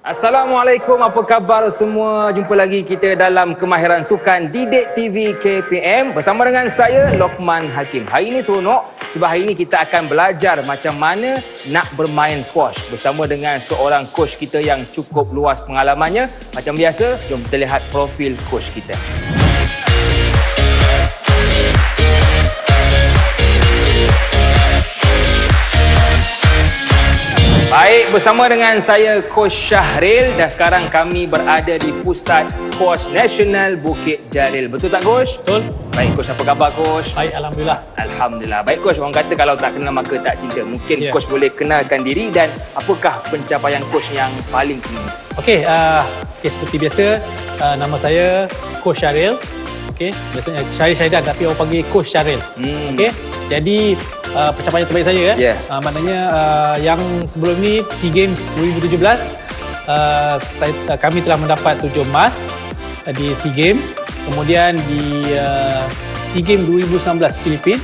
Assalamualaikum, apa khabar semua? Jumpa lagi kita dalam Kemahiran Sukan Didik TV KPM bersama dengan saya Lokman Hakim. Hari ini seronok sebab hari ini kita akan belajar macam mana nak bermain squash bersama dengan seorang coach kita yang cukup luas pengalamannya. Macam biasa, jom kita lihat profil coach kita. Baik, bersama dengan saya Coach Syahril dan sekarang kami berada di Pusat Squash Nasional Bukit Jalil. Betul tak Coach? Betul. Baik Coach, apa khabar Coach? Baik, Alhamdulillah. Alhamdulillah. Baik Coach, orang kata kalau tak kenal maka tak cinta. Mungkin Ya. Coach boleh kenalkan diri dan apakah pencapaian Coach yang paling tinggi? Okey, seperti biasa, nama saya Coach Syahril. Okey, biasanya Syahril Syaidan tapi orang panggil Coach Syahril. Okey. Jadi pencapaian terbaik saya Yeah. Maknanya yang sebelum ni SEA Games 2017 kami telah mendapat 7 emas di SEA Games. Kemudian di SEA Games 2019 Filipina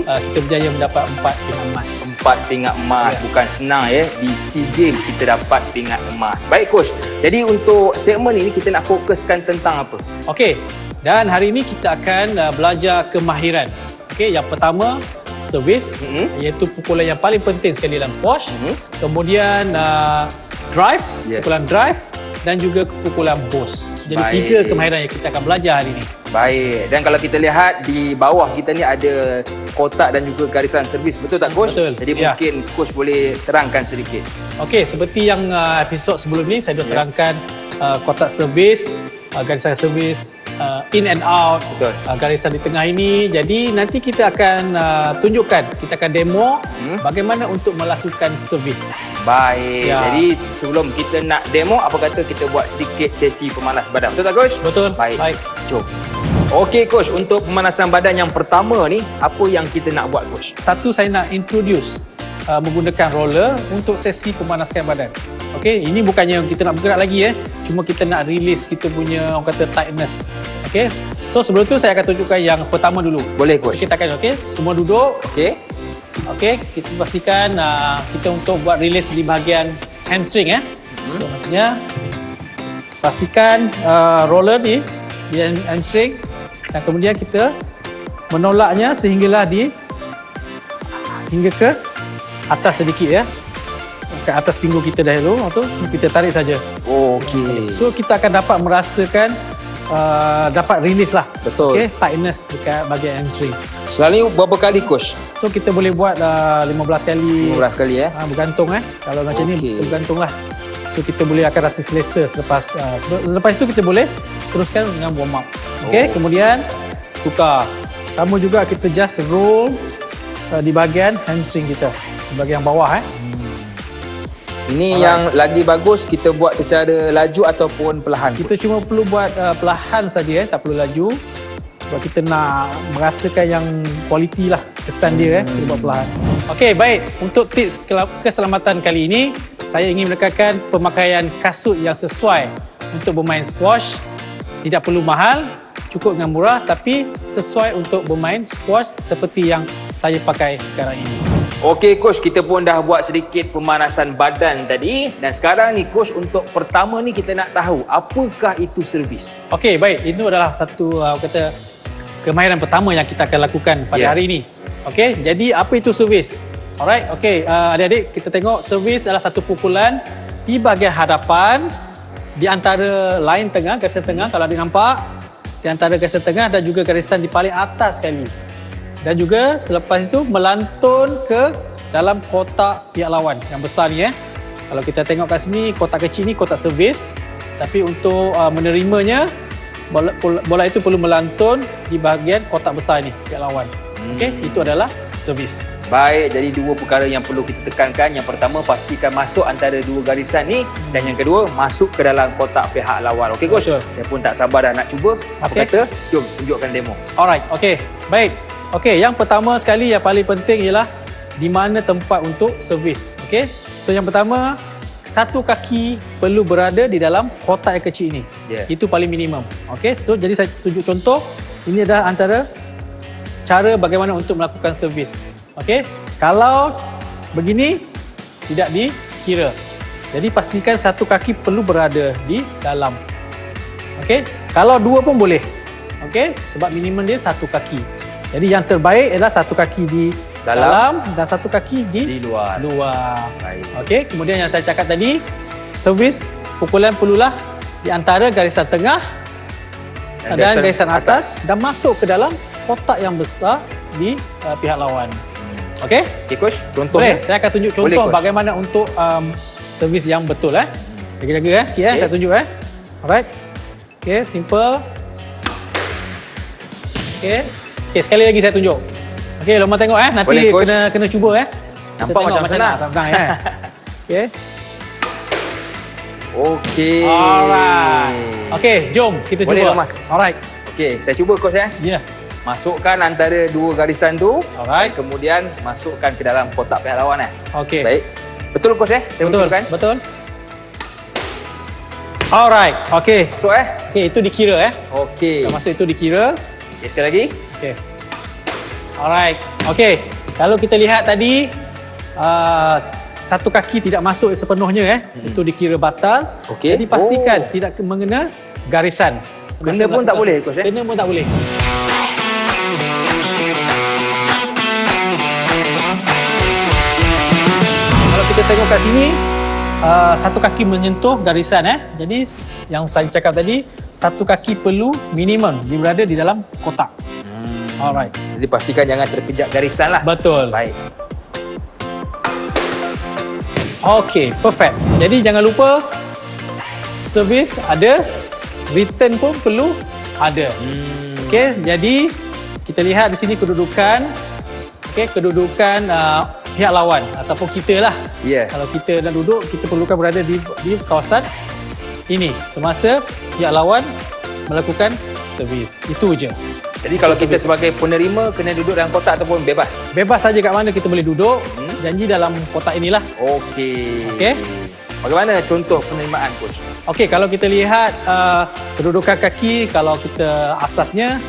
kita berjaya mendapat 4 pingat emas. 4 pingat emas. Ya. Bukan senang ya. Di SEA Games kita dapat pingat emas. Baik Coach, jadi untuk segmen ini kita nak fokuskan tentang apa? Okey, dan hari ini kita akan belajar kemahiran. Okey, yang pertama servis, iaitu pukulan yang paling penting sekali dalam squash. Kemudian drive, Yeah. pukulan drive dan juga pukulan boss. Jadi Baik. 3 kemahiran yang kita akan belajar hari ini. Baik, dan kalau kita lihat di bawah kita ni ada kotak dan juga garisan servis, betul tak Coach? Betul, Jadi ya. mungkin Coach boleh terangkan sedikit. Okey, seperti yang episod sebelum ni saya dah terangkan kotak servis, garisan servis, in and out, Betul. garisan di tengah ini. Jadi nanti kita akan tunjukkan, kita akan demo bagaimana untuk melakukan servis. Baik, Ya. jadi sebelum kita nak demo, apa kata kita buat sedikit sesi pemanas badan, betul tak Coach? Betul. Baik. Jom. Okey Coach, untuk pemanasan badan yang pertama ni, apa yang kita nak buat Coach? Satu, saya nak introduce menggunakan roller untuk sesi pemanaskan badan. Okey, ini bukannya kita nak bergerak lagi cuma kita nak release kita punya orang kata tightness. Okey. So sebelum tu saya akan tunjukkan yang pertama dulu. Boleh Coach? Kita akan semua duduk. Okey. Okey, kita pastikan kita untuk buat release di bahagian hamstring So maksudnya pastikan roller di hamstring dan kemudian kita menolaknya sehinggalah hingga ke atas sedikit ke atas pinggul kita dahulu atau kita tarik saja. Okey. So kita akan dapat merasakan dapat release lah. Betul. Okey, tightness dekat bahagian hamstring. Selalu berapa kali Coach? So kita boleh buat 15 kali. 15 kali Bergantung kalau macam ni Okey. bergantung lah. So kita boleh akan rasa selesa lepas itu kita boleh teruskan dengan warm up. Okey, kemudian tukar. Sama juga kita just roll di bahagian hamstring kita, di bahagian bawah Ini yang lagi bagus kita buat secara laju ataupun perlahan. Kita cuma perlu buat perlahan saja tak perlu laju. Sebab kita nak merasakan yang kualiti lah kesan dia kita buat perlahan. Okey, baik. Untuk tips keselamatan kali ini, saya ingin menekankan pemakaian kasut yang sesuai untuk bermain squash. Tidak perlu mahal, cukup dengan murah tapi sesuai untuk bermain squash seperti yang saya pakai sekarang ini. Okey Coach, kita pun dah buat sedikit pemanasan badan tadi dan sekarang ni Coach, untuk pertama ni kita nak tahu apakah itu servis. Okey, baik. Itu adalah satu kata kemahiran pertama yang kita akan lakukan pada hari ini. Okey, jadi apa itu servis? Alright, okey. Adik-adik, kita tengok servis adalah satu pukulan di bahagian hadapan di antara line tengah, garisan tengah kalau adik nampak. Di antara garisan tengah dan juga garisan di paling atas sekali. Dan juga selepas itu melantun ke dalam kotak pihak lawan yang besar ni Kalau kita tengok kat sini, kotak kecil ni kotak servis. Tapi untuk menerimanya, bola itu perlu melantun di bahagian kotak besar ni pihak lawan. Okey, itu adalah servis. Baik, jadi dua perkara yang perlu kita tekankan. Yang pertama, pastikan masuk antara dua garisan ni dan yang kedua, masuk ke dalam kotak pihak lawan. Okey Coach? Betul. Saya pun tak sabar dah nak cuba. Apa Okey. kata? Jom tunjukkan demo. Alright, okey. Baik. Okey, yang pertama sekali yang paling penting ialah di mana tempat untuk servis. Okey. So yang pertama, satu kaki perlu berada di dalam kotak yang kecil ini. Yeah. Itu paling minimum. Okey. So jadi saya tunjuk contoh. Ini adalah antara cara bagaimana untuk melakukan servis. Okey. Kalau begini tidak dikira. Jadi pastikan satu kaki perlu berada di dalam. Okey, kalau dua pun boleh. Okey, sebab minimum dia satu kaki. Jadi yang terbaik adalah satu kaki di dalam dan satu kaki di luar. Baik. Okey, kemudian yang saya cakap tadi, servis pukulan perlulah di antara garisan tengah dan garisan atas dan masuk ke dalam kotak yang besar di pihak lawan. Okey? Okey coach, contohnya. Boleh, saya akan tunjuk contoh Boleh, Coach. bagaimana untuk servis yang betul Jaga-jaga sikit Okey. saya tunjuk Alright. Okey, simple. Okey. Okey, sekali lagi saya tunjuk. Okey, Lukman tengok nanti Boleh, Coach. kena cuba Nampak Kita tengok macam senang. senang Okey. Okey. Alright. Okey, jom kita Boleh, cuba. Lukman. Alright. Okey, saya cuba coach Ya. Yeah. Masukkan antara dua garisan tu. Alright. Kemudian masukkan ke dalam kotak pihak lawan Okey. Baik. Betul coach Saya Betul. betulkan. Betul. Alright. Okey. Masuk Okey, itu dikira Okey. Dah masuk itu dikira. Okay, sekali lagi. Okey. Alright. Okey. Kalau kita lihat tadi satu kaki tidak masuk sepenuhnya Itu dikira batal. Okey. Jadi pastikan tidak mengena garisan. Kena pun tak boleh, coach Kena pun tak boleh. Kalau kita tengok kat sini satu kaki menyentuh garisan Jadi yang saya cakap tadi, satu kaki perlu minimum dia berada di dalam kotak. Alright. Jadi pastikan jangan terpijak garisan lah. Betul. Baik. Okey, perfect. Jadi jangan lupa servis ada, return pun perlu ada. Okey, jadi kita lihat di sini kedudukan. Okey, kedudukan pihak lawan ataupun kita lah. Ya. Kalau kita nak duduk, kita perlukan berada di kawasan ini semasa pihak lawan melakukan servis. Itu je. Jadi kalau kita sebagai penerima kena duduk dalam kotak ataupun bebas? Bebas saja kat mana kita boleh duduk. Janji dalam kotak inilah. Okey. Okey. Bagaimana contoh penerimaan coach? Okey, kalau kita lihat kedudukan kaki, kalau kita asasnya,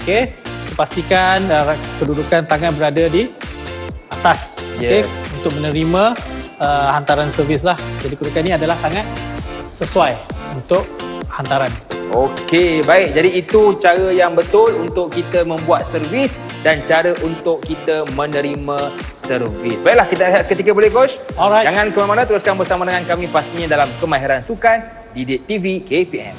okey, pastikan kedudukan tangan berada di atas, okey, untuk menerima hantaran servis lah. Jadi kedudukan ini adalah sangat sesuai untuk hantaran. Okey, baik. Jadi itu cara yang betul untuk kita membuat servis dan cara untuk kita menerima servis. Baiklah, kita lihat seketika boleh coach? Alright. Jangan ke mana-mana, teruskan bersama dengan kami pastinya dalam Kemahiran Sukan Didik TV KPM.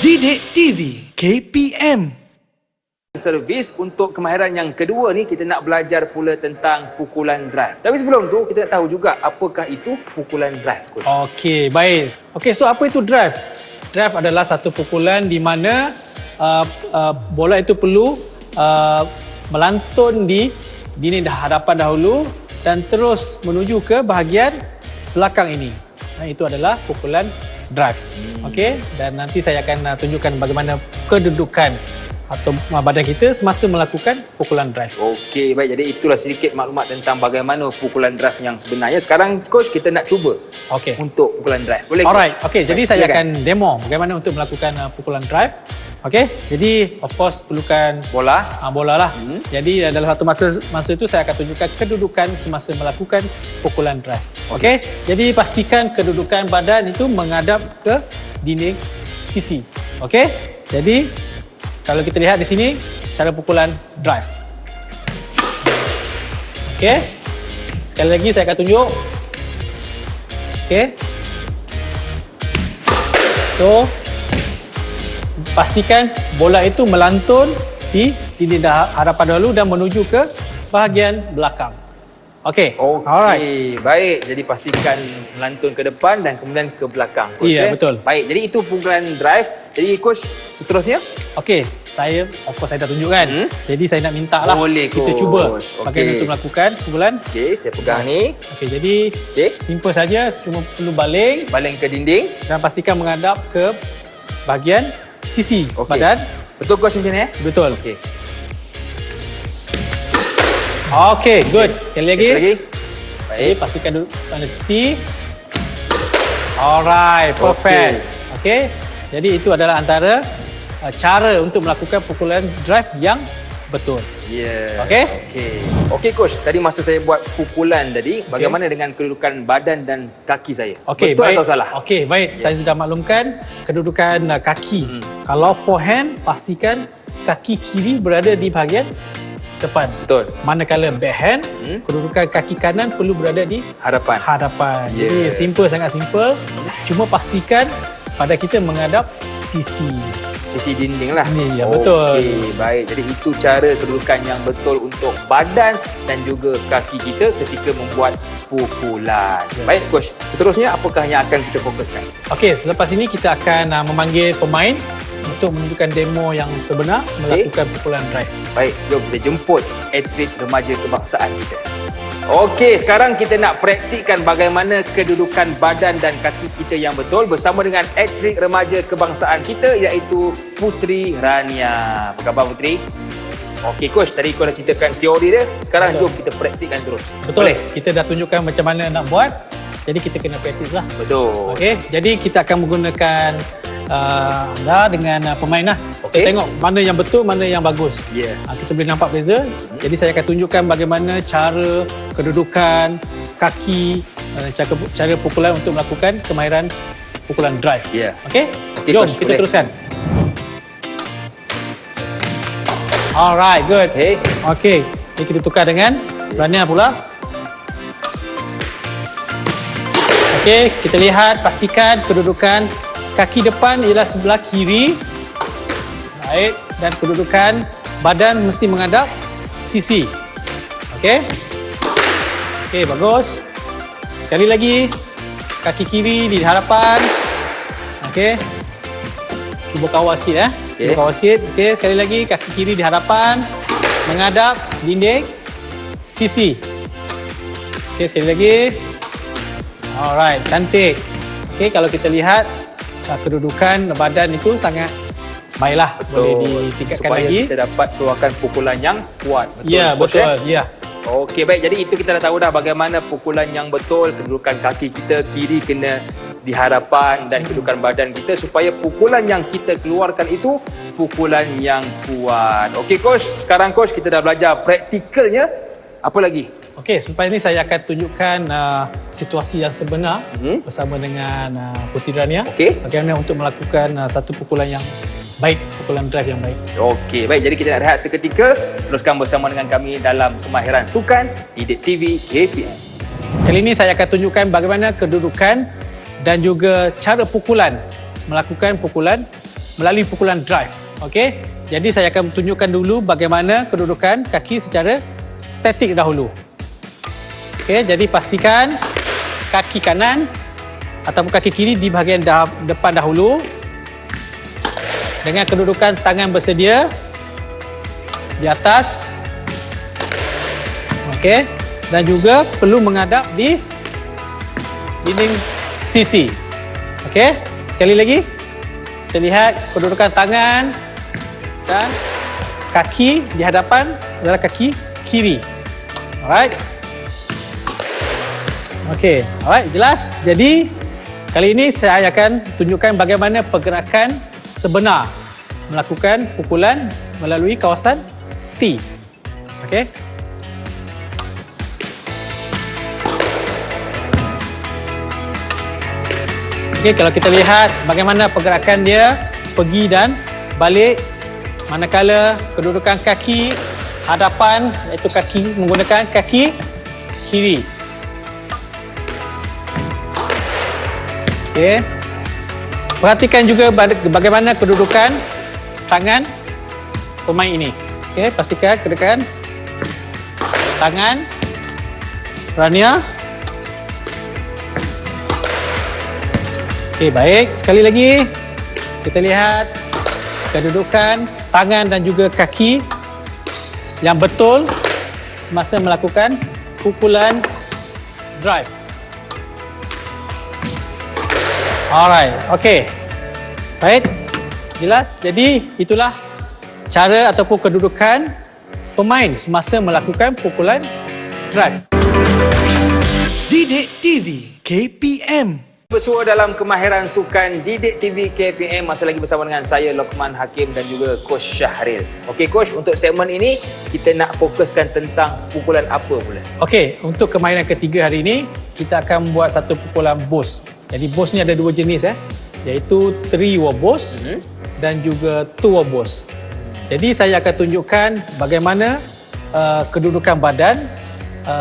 Didik TV KPM. Servis untuk kemahiran yang kedua ni kita nak belajar pula tentang pukulan drive. Tapi sebelum tu kita nak tahu juga apakah itu pukulan drive coach. Okey, baik. Okey, so apa itu drive? Drive adalah satu pukulan di mana bola itu perlu melantun di dinding hadapan dahulu dan terus menuju ke bahagian belakang ini. Itu adalah pukulan drive. Okey, dan nanti saya akan tunjukkan bagaimana kedudukan atau badan kita semasa melakukan pukulan drive. Okey, baik. Jadi itulah sedikit maklumat tentang bagaimana pukulan drive yang sebenarnya. Sekarang coach kita nak cuba Okey. untuk pukulan drive. Boleh coach? Alright, okey. Jadi Baik, saya silakan. akan demo bagaimana untuk melakukan pukulan drive. Okey. Jadi of course perlukan bola. bola lah. Jadi dalam satu masa itu saya akan tunjukkan kedudukan semasa melakukan pukulan drive. Okey. Jadi pastikan kedudukan badan itu menghadap ke dinding sisi. Okey. Jadi kalau kita lihat di sini cara pukulan drive. Okey. Sekali lagi saya akan tunjuk. Okey. So pastikan bola itu melantun di dinding hadapan dahulu dan menuju ke bahagian belakang. Okey. Alright. Okey, baik. Jadi pastikan melantun ke depan dan kemudian ke belakang. Coach, Ya, betul. Baik, jadi itu pukulan drive. Jadi coach, seterusnya? Okey, saya of course saya dah tunjukkan. Jadi saya nak minta lah Boleh, kita Coach. cuba Okey. bagaimana untuk melakukan pukulan. Okey, saya pegang ni. Okey, jadi Okey, simple saja, cuma perlu baling baling ke dinding. dan pastikan menghadap ke bahagian sisi Okey. badan. Betul coach macam ni Betul. Okey. Okey, good. Sekali lagi. Sekali lagi. Baik, pastikan duduk pada sisi. Alright, perfect. Okey. Jadi itu adalah antara cara untuk melakukan pukulan drive yang betul. Ya. Okey? Okey coach, tadi masa saya buat pukulan tadi, bagaimana dengan kedudukan badan dan kaki saya? Okey, Betul baik. atau salah? Okey, baik. Saya sudah maklumkan kedudukan kaki. Kalau forehand, pastikan kaki kiri berada di bahagian depan. Betul. Manakala backhand, kedudukan kaki kanan perlu berada di Hadapan. Jadi simple, sangat simple. Cuma pastikan pada kita menghadap sisi. Sisi dinding lah. Ya, betul. Okey, baik. Jadi itu cara kedudukan yang betul untuk badan dan juga kaki kita ketika membuat pukulan. Baik coach, seterusnya apakah yang akan kita fokuskan? Okey, selepas ini kita akan memanggil pemain untuk menunjukkan demo yang sebenar melakukan pukulan drive. Baik, jom kita jemput atlet remaja kebangsaan kita. Okey, sekarang kita nak praktikkan bagaimana kedudukan badan dan kaki kita yang betul bersama dengan atlet remaja kebangsaan kita iaitu Putri Rania. Apa khabar Putri? Okey coach, tadi kau dah ceritakan teori dia. Sekarang jom kita praktikkan terus. Betul. Boleh? Kita dah tunjukkan macam mana nak buat. Jadi kita kena praktis lah. Betul. Okey, jadi kita akan menggunakan anda dengan pemain lah. Okey. Kita tengok mana yang betul, mana yang bagus. Ya. Kita boleh nampak beza. Jadi saya akan tunjukkan bagaimana cara kedudukan kaki, cara pukulan untuk melakukan kemahiran pukulan drive. Ya. Okey? Okey, Jom coach, kita boleh. teruskan. Alright, good. Okey. Jadi kita tukar dengan Rania pula. Okey, kita lihat, pastikan kedudukan kaki depan ialah sebelah kiri. Baik, dan kedudukan badan mesti menghadap sisi. Okey. Okey, bagus. Sekali lagi, kaki kiri di hadapan. Okey. Cuba kawal sikit Okey. Cuba kawal sikit. Okey, sekali lagi kaki kiri di hadapan menghadap dinding sisi. Okey, sekali lagi. Alright, cantik. Okey, kalau kita lihat kedudukan badan itu sangat baiklah. Boleh ditingkatkan supaya lagi. kita dapat keluarkan pukulan yang kuat. Betul. Ya, coach, betul. Ya. Okey, baik. Jadi itu kita dah tahu dah bagaimana pukulan yang betul, kedudukan kaki kita kiri kena di hadapan dan kedudukan badan kita supaya pukulan yang kita keluarkan itu pukulan yang kuat. Okey coach, sekarang coach kita dah belajar praktikalnya. Apa lagi? Okey, selepas ini saya akan tunjukkan situasi yang sebenar bersama dengan Putri Rania. Okey. Bagaimana untuk melakukan satu pukulan yang baik, pukulan drive yang baik. Okey, baik. Jadi kita nak rehat seketika. Teruskan bersama dengan kami dalam kemahiran sukan di DIT TV KPM. Kali ini saya akan tunjukkan bagaimana kedudukan dan juga cara pukulan, melakukan pukulan melalui pukulan drive. Okey. Jadi saya akan tunjukkan dulu bagaimana kedudukan kaki secara statik dahulu. Okey, jadi pastikan kaki kanan ataupun kaki kiri di bahagian depan dahulu dengan kedudukan tangan bersedia di atas. Okey, dan juga perlu menghadap di dinding sisi. Okey, sekali lagi kita lihat kedudukan tangan dan kaki di hadapan adalah kaki kiri. Alright. Okey, alright, jelas. Jadi kali ini saya akan tunjukkan bagaimana pergerakan sebenar melakukan pukulan melalui kawasan T. Okey. Okey, kalau kita lihat bagaimana pergerakan dia pergi dan balik manakala kedudukan kaki hadapan iaitu kaki menggunakan kaki kiri. Okey. Perhatikan juga bagaimana kedudukan tangan pemain ini. Okey, pastikan kedudukan tangan Rania. Okey, baik. Sekali lagi kita lihat kedudukan tangan dan juga kaki yang betul semasa melakukan pukulan drive. Alright, okey. Baik, jelas. Jadi itulah cara ataupun kedudukan pemain semasa melakukan pukulan drive. Didik TV KPM Bersua dalam kemahiran sukan Didik TV KPM, masih lagi bersama dengan saya Lokman Hakim dan juga Coach Syahril. Okey Coach, untuk segmen ini kita nak fokuskan tentang pukulan apa pula? Okey, untuk kemahiran ketiga hari ini kita akan buat satu pukulan boss. Jadi boss ni ada dua jenis iaitu 3 wall boss dan juga 2 wall boss. Jadi saya akan tunjukkan bagaimana kedudukan badan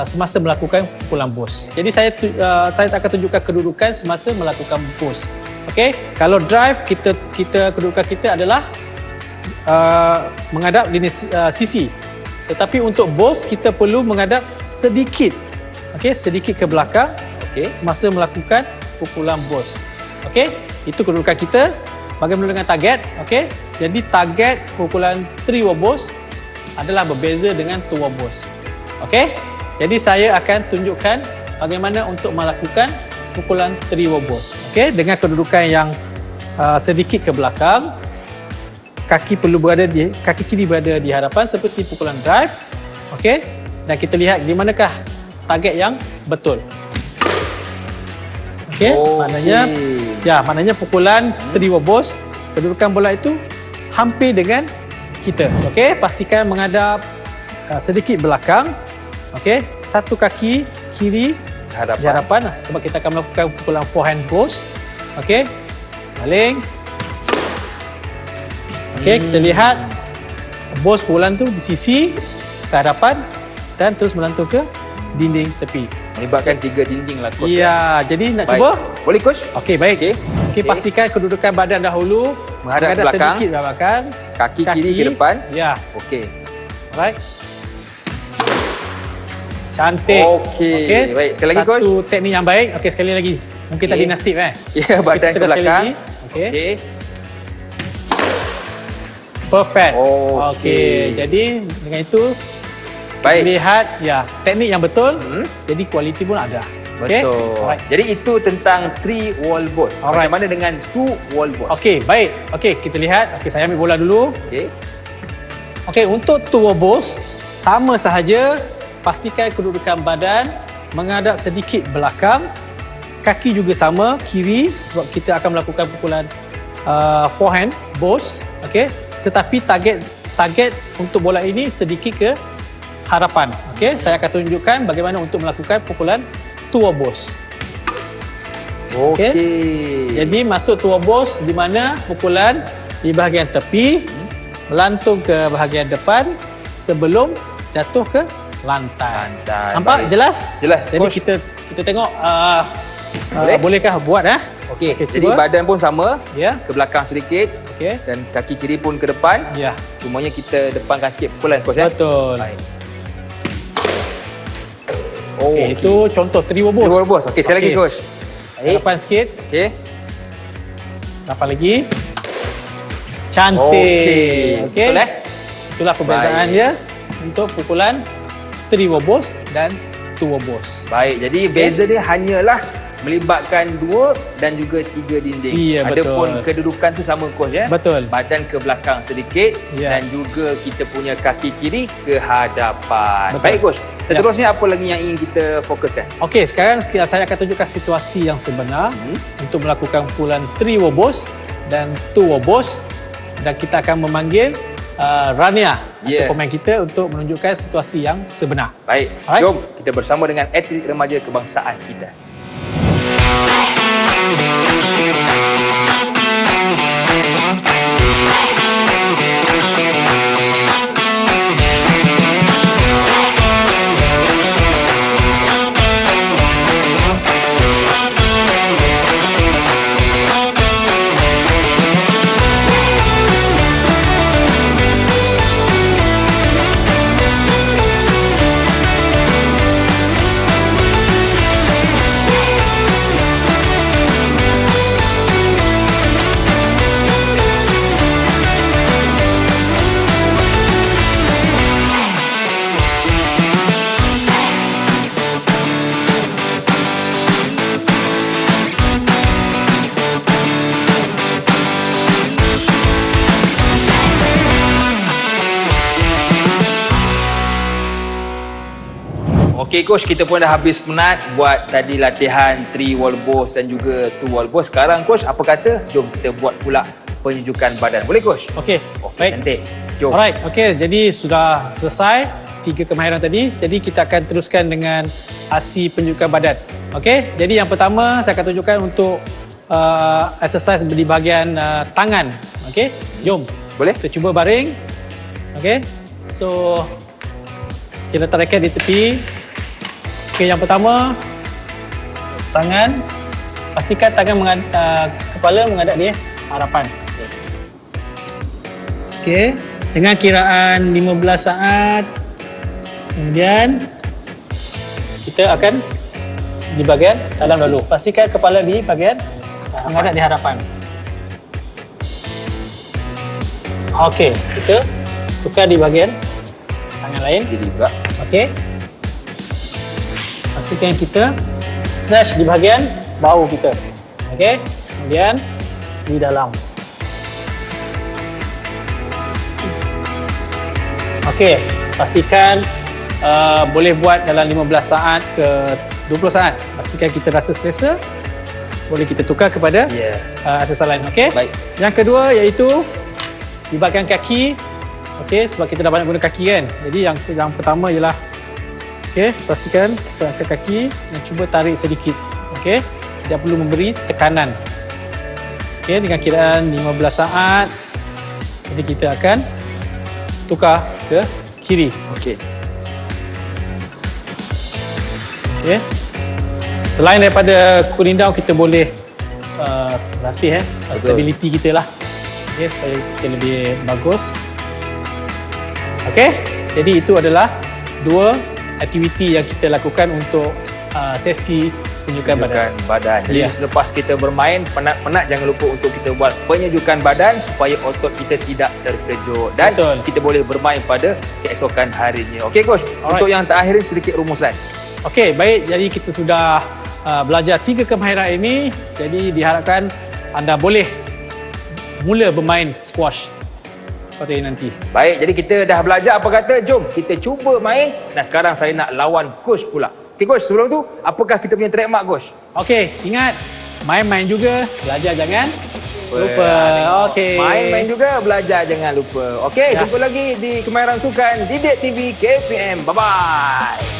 semasa melakukan pukulan boss. Jadi saya akan tunjukkan kedudukan semasa melakukan boss. Okey, kalau drive kita kedudukan kita adalah menghadap jenis sisi. Tetapi untuk boss kita perlu menghadap sedikit. Okey, sedikit ke belakang. Okey, semasa melakukan pukulan boss. Okey, itu kedudukan kita. Bagaimana dengan target? Okey, jadi target pukulan 3 wall boss adalah berbeza dengan 2 wall boss. Okey, jadi saya akan tunjukkan bagaimana untuk melakukan pukulan 3 wall boss. Okey, dengan kedudukan yang sedikit ke belakang, kaki kiri berada di hadapan seperti pukulan drive. Okey, dan kita lihat di manakah target yang betul. Okey, maknanya pukulan 3 wall boss, kedudukan bola itu hampir dengan kita. Okey, pastikan menghadap sedikit belakang. Okey, satu kaki kiri di hadapan sebab kita akan melakukan pukulan forehand boss. Okey, baling. Okey, kita lihat boss pukulan tu di sisi ke hadapan dan terus melantung ke dinding tepi. Melibatkan 3 dinding lah Coach. Ya, jadi nak Baik. cuba? Boleh Coach? Okey, baik. Okey, pastikan kedudukan badan dahulu. Menghadap ke belakang. Sedikit ke belakang. Kaki kiri ke depan. Ya. Okey. Alright. Cantik. Okey. Baik, sekali lagi Coach. Satu teknik yang baik. Okey, sekali lagi. Mungkin tadi nasib Ya, badan ke belakang. Okey. Perfect. Okey. Jadi dengan itu Baik. kita lihat teknik yang betul. Jadi kualiti pun ada. Okay? Betul. Alright. Jadi itu tentang 3 wall boss. Alright. Macam mana dengan 2 wall boss? Okey, baik. Okey, kita lihat. Okey, saya ambil bola dulu. Okey. Okey, untuk 2 wall boss sama sahaja. Pastikan kedudukan badan menghadap sedikit belakang. Kaki juga sama, kiri sebab kita akan melakukan pukulan forehand boss. Okey, tetapi target untuk bola ini sedikit ke hadapan. Okey, saya akan tunjukkan bagaimana untuk melakukan pukulan 2 wall boss. Okey. Jadi masuk 2 wall boss di mana pukulan di bahagian tepi melantung ke bahagian depan sebelum jatuh ke lantai. Nampak? Baik. Jelas? Jelas. Jadi Coach. kita tengok Boleh? bolehkah buat Okey. Okey, Jadi cuba. badan pun sama, Ya. ke belakang sedikit Okey. dan kaki kiri pun ke depan. Ya. Cumanya kita depankan sikit pukulan Coach. Betul. Baik. Okey, itu contoh 3 wall 3 boss. wall boss. Okey, sekali lagi Coach. Baik. Depan sikit. Okey. Depan lagi. Cantik. Okey. Okey. Betul, Itulah perbezaan Baik. dia untuk pukulan 3 wall boss dan 2 wall boss. Baik, jadi beza dia hanyalah melibatkan 2 dan juga 3 dinding. Ya, Adapun betul. kedudukan tu sama Coach Betul. Badan ke belakang sedikit Ya. dan juga kita punya kaki kiri ke hadapan. Betul. Baik Coach, seterusnya apa lagi yang ingin kita fokuskan? Okey, sekarang saya akan tunjukkan situasi yang sebenar untuk melakukan pukulan 3 wall boss dan 2 wall boss, dan kita akan memanggil Rania atau pemain kita untuk menunjukkan situasi yang sebenar. Baik, Alright. jom kita bersama dengan atlet remaja kebangsaan kita. Okey coach, kita pun dah habis penat buat tadi latihan 3 wall balls dan juga 2 wall balls. Sekarang coach, apa kata jom kita buat pula penunjukan badan. Boleh coach? Okey, baik. Cantik. Jom. Alright, okey. Jadi sudah selesai 3 kemahiran tadi. Jadi kita akan teruskan dengan aksi penunjukan badan. Okey, jadi yang pertama saya akan tunjukkan untuk exercise di bahagian tangan. Okey, jom. Boleh? Kita cuba baring. Okey. So kita letak raket di tepi. Okey, yang pertama tangan, pastikan tangan kepala menghadap di harapan. Okey, dengan kiraan 15 saat. Kemudian kita akan di bahagian dalam dulu. Pastikan kepala di bahagian menghadap di hadapan. Okey, kita tukar di bahagian tangan lain. Kiri juga. Okey. Pastikan kita stretch di bahagian bahu kita. Okey. Kemudian di dalam. Okey, pastikan boleh buat dalam 15 saat ke 20 saat. Pastikan kita rasa selesa. Boleh kita tukar kepada exercise lain. Okey. Baik. Yang kedua iaitu di bahagian kaki. Okey, sebab kita dah banyak guna kaki kan. Jadi yang pertama ialah okey, pastikan kita angkat kaki dan cuba tarik sedikit. Okey. Tidak perlu memberi tekanan. Okey, dengan kiraan 15 saat. Jadi kita akan tukar ke kiri. Okey. Okey. Selain daripada cooling down, kita boleh latih stability kita lah. Okey, supaya kita lebih bagus. Okey, jadi itu adalah 2 aktiviti yang kita lakukan untuk sesi penunjukan badan. Jadi selepas kita bermain penat-penat, jangan lupa untuk kita buat penunjukan badan supaya otot kita tidak terkejut dan kita boleh bermain pada keesokan harinya. Okey coach, untuk yang terakhir sedikit rumusan. Okey, baik. Jadi kita sudah belajar 3 kemahiran ini. Jadi diharapkan anda boleh mula bermain squash pada hari nanti. Baik, jadi kita dah belajar, apa kata jom kita cuba main dan sekarang saya nak lawan coach pula. Okey coach, sebelum tu apakah kita punya trademark coach? Okey, ingat main-main juga, belajar jangan lupa. Okey. Main-main juga, belajar jangan lupa. Okey, jumpa lagi di Kemahiran Sukan Didik TV KPM. Bye-bye.